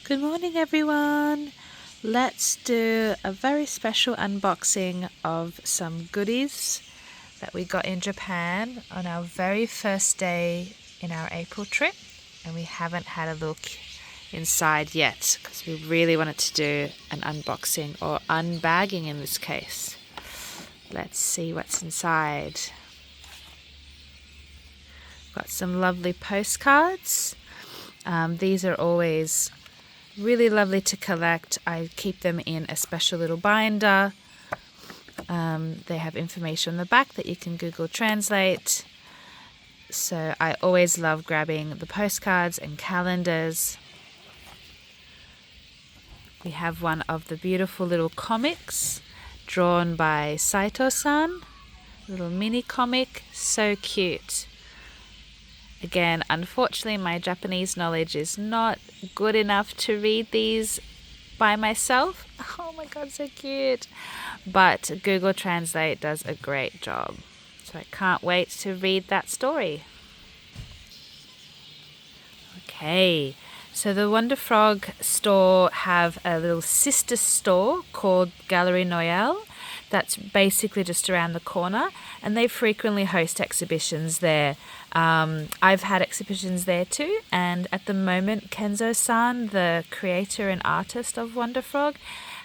Good morning, everyone. Let's do a very special unboxing of some goodies that we got in Japan on our very first day in our April trip, and we haven't had a look inside yet because we really wanted to do an unboxing or unbagging in this case. Let's see what's inside. Got some lovely postcards. These are always really lovely to collect. I keep them in a special little binder. They have information on the back that you can Google Translate. So I always love grabbing the postcards and calendars. We have one of the beautiful little comics drawn by Saito-san. Little mini comic, so cute. Again, unfortunately, my Japanese knowledge is not good enough to read these by myself. Oh my god, so cute. But Google Translate does a great job. So I can't wait to read that story. Okay, so the Wonderfrog store have a little sister store called Gallery Noyelle. That's basically just around the corner, and they frequently host exhibitions there. I've had exhibitions there too, and at the moment Kenzo-san, the creator and artist of Wonderfrog,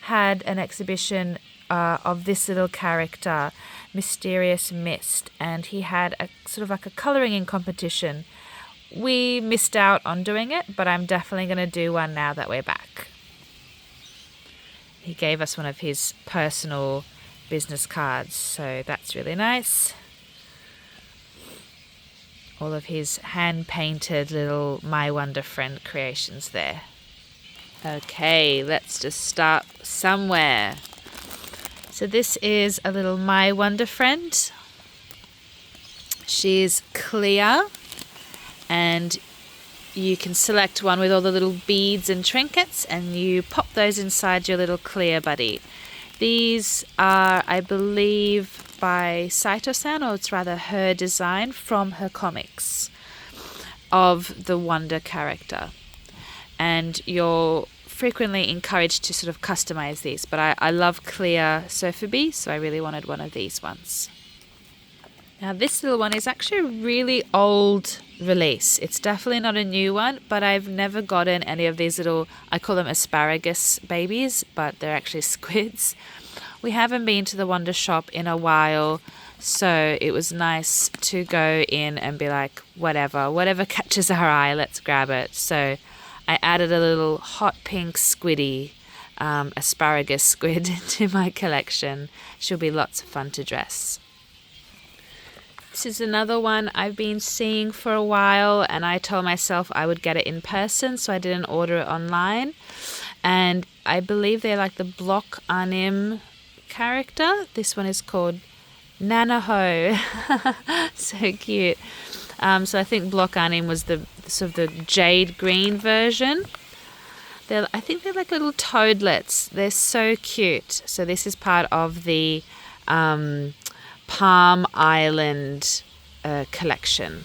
had an exhibition of this little character, Mysterious Mist, and he had a sort of like a colouring in competition. We missed out on doing it, but I'm definitely going to do one now that we're back. He gave us one of his personal business cards, so that's really nice. All of his hand-painted little My Wonder Friend creations there. Okay, let's just start somewhere. So this is a little My Wonder Friend. She's clear, and you can select one with all the little beads and trinkets, and you pop those inside your little clear buddy. These are, I believe, by Saito-san, or it's rather her design from her comics of the Wonder character. And you're frequently encouraged to sort of customize these, but I love clear Sofubi, so I really wanted one of these ones. Now this little one is actually a really old release. It's definitely not a new one, but I've never gotten any of these little, I call them asparagus babies, but they're actually squids. We haven't been to the Wanda Shop in a while, so it was nice to go in and be like, whatever catches our eye, let's grab it. So I added a little hot pink squiddy, asparagus squid to my collection. She'll be lots of fun to dress. This is another one I've been seeing for a while, and I told myself I would get it in person, so I didn't order it online. And I believe they're like the block anime character. This one is called Nanaho. So cute. So I think block anime was the sort of the jade green version. I think they're like little toadlets. They're so cute. So this is part of the Palm Island collection.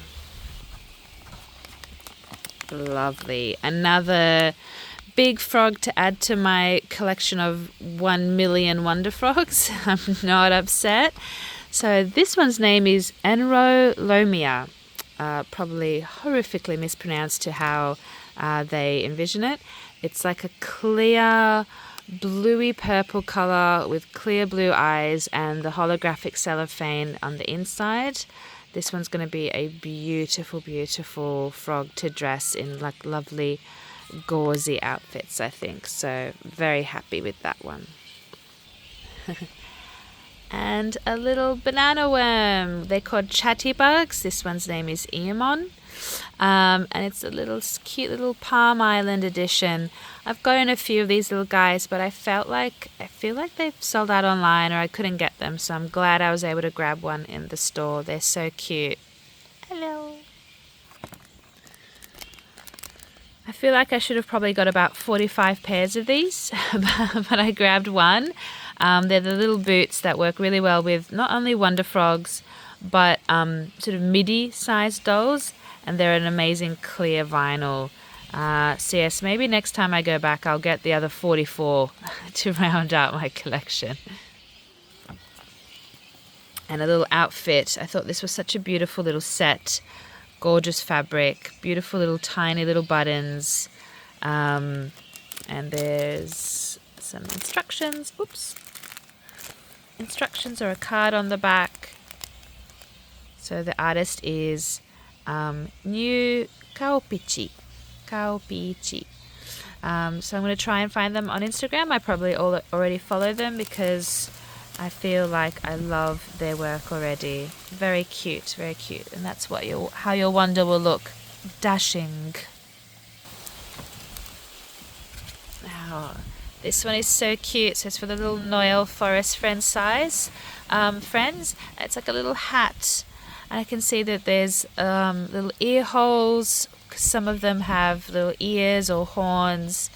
Lovely. Another big frog to add to my collection of 1 million Wonderfrogs. I'm not upset. So this one's name is Enro Lomia. Probably horrifically mispronounced to how they envision it. It's like a clear bluey purple color with clear blue eyes and the holographic cellophane on the inside. This one's going to be a beautiful, beautiful frog to dress in like lovely gauzy outfits, I think. So very happy with that one. And a little banana worm. They're called chatty bugs. This one's name is Iamon. And it's a little cute little Palm Island edition. I've gotten a few of these little guys, but I feel like they've sold out online or I couldn't get them, so I'm glad I was able to grab one in the store. They're so cute. Hello. I feel like I should have probably got about 45 pairs of these, but I grabbed one. They're the little boots that work really well with not only Wonderfrogs, but sort of midi-sized dolls, and they're an amazing clear vinyl So yes, maybe next time I go back I'll get the other 44 to round out my collection. And a little outfit. I thought this was such a beautiful little set. Gorgeous fabric, beautiful little tiny little buttons. And there's some instructions. Oops. Instructions or a card on the back. So the artist is New Kaopichi. So I'm going to try and find them on Instagram. I probably already follow them because I feel like I love their work already. Very cute, very cute. And that's what how your Wanda will look. Dashing. Oh, this one is so cute. So it's for the little Noel Forest friend size. Friends, it's like a little hat. And I can see that there's little ear holes. Some of them have little ears or horns.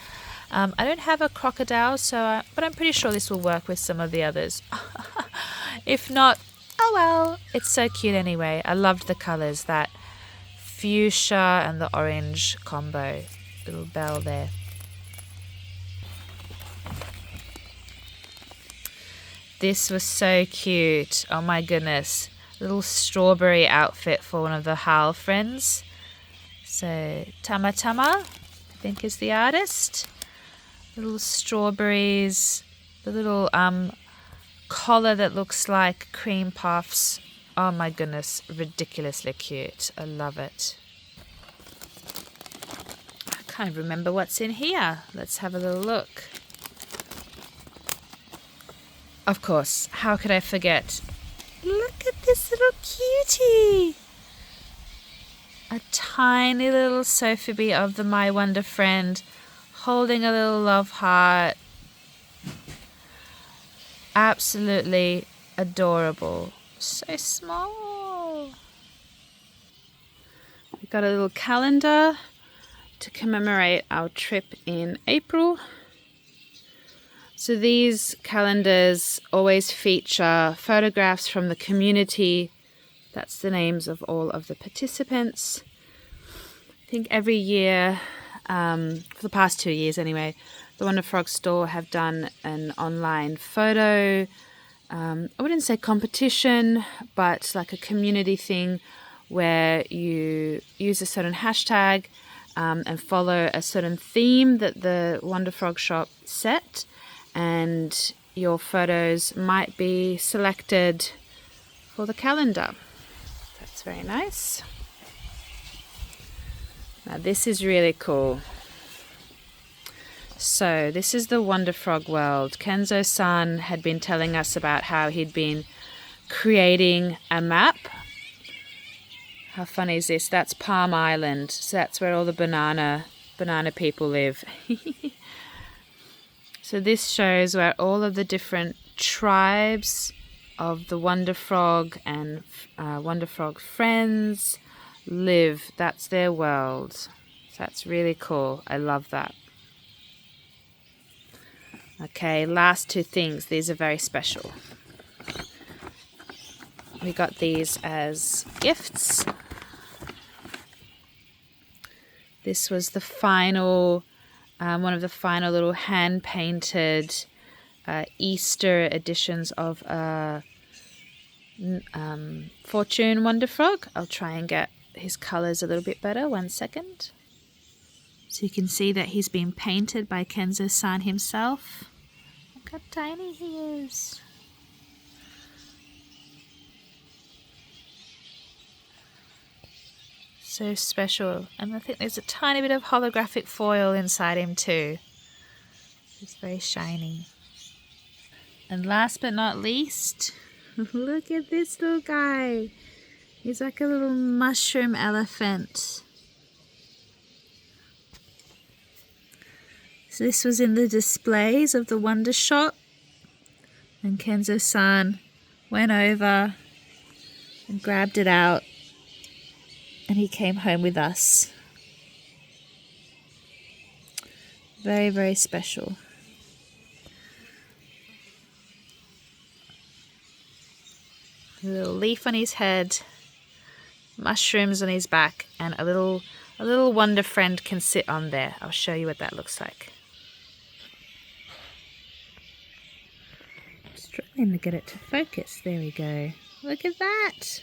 I don't have a crocodile, but I'm pretty sure this will work with some of the others. If not, oh well. It's so cute anyway. I loved the colours, that fuchsia and the orange combo. Little bell there. This was so cute. Oh my goodness. Little strawberry outfit for one of the Hal friends. So Tama, I think, is the artist. Little strawberries. The little collar that looks like cream puffs. Oh my goodness, ridiculously cute. I love it. I can't remember what's in here. Let's have a little look. Of course, how could I forget? Look at this little cutie. A tiny little Sophie of the My Wonder friend holding a little love heart. Absolutely adorable. So small. We got a little calendar to commemorate our trip in April. So these calendars always feature photographs from the community. That's the names of all of the participants. I think every year, for the past 2 years anyway, the Wonderfrog store have done an online photo, I wouldn't say competition, but like a community thing where you use a certain hashtag and follow a certain theme that the Wonderfrog shop set. And your photos might be selected for the calendar. That's very nice. Now this is really cool. So this is the Wonderfrog world. Kenzo-san had been telling us about how he'd been creating a map. How funny is this? That's Palm Island. So that's where all the banana people live. So this shows where all of the different tribes of the Wonderfrog and Wonderfrog friends live. That's their world. So that's really cool. I love that. Okay, last two things. These are very special. We got these as gifts. This was the final... one of the final little hand-painted Easter editions of Fortune Wonderfrog. I'll try and get his colours a little bit better. 1 second. So you can see that he's been painted by Kenzo-san himself. Look how tiny he is. So special. And I think there's a tiny bit of holographic foil inside him too. It's very shiny. And last but not least, look at this little guy. He's like a little mushroom elephant. So this was in the displays of the Wanda Shop. And Kenzo-san went over and grabbed it out. And he came home with us. Very, very special. A little leaf on his head, mushrooms on his back, and a little A little Wonder Friend can sit on there. I'll show you what that looks like. I'm struggling to get it to focus. There we go. Look at that.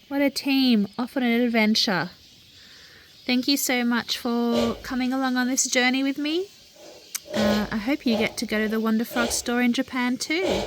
What a team, off on an adventure. Thank you so much for coming along on this journey with me. I hope you get to go to the Wonderfrog store in Japan too.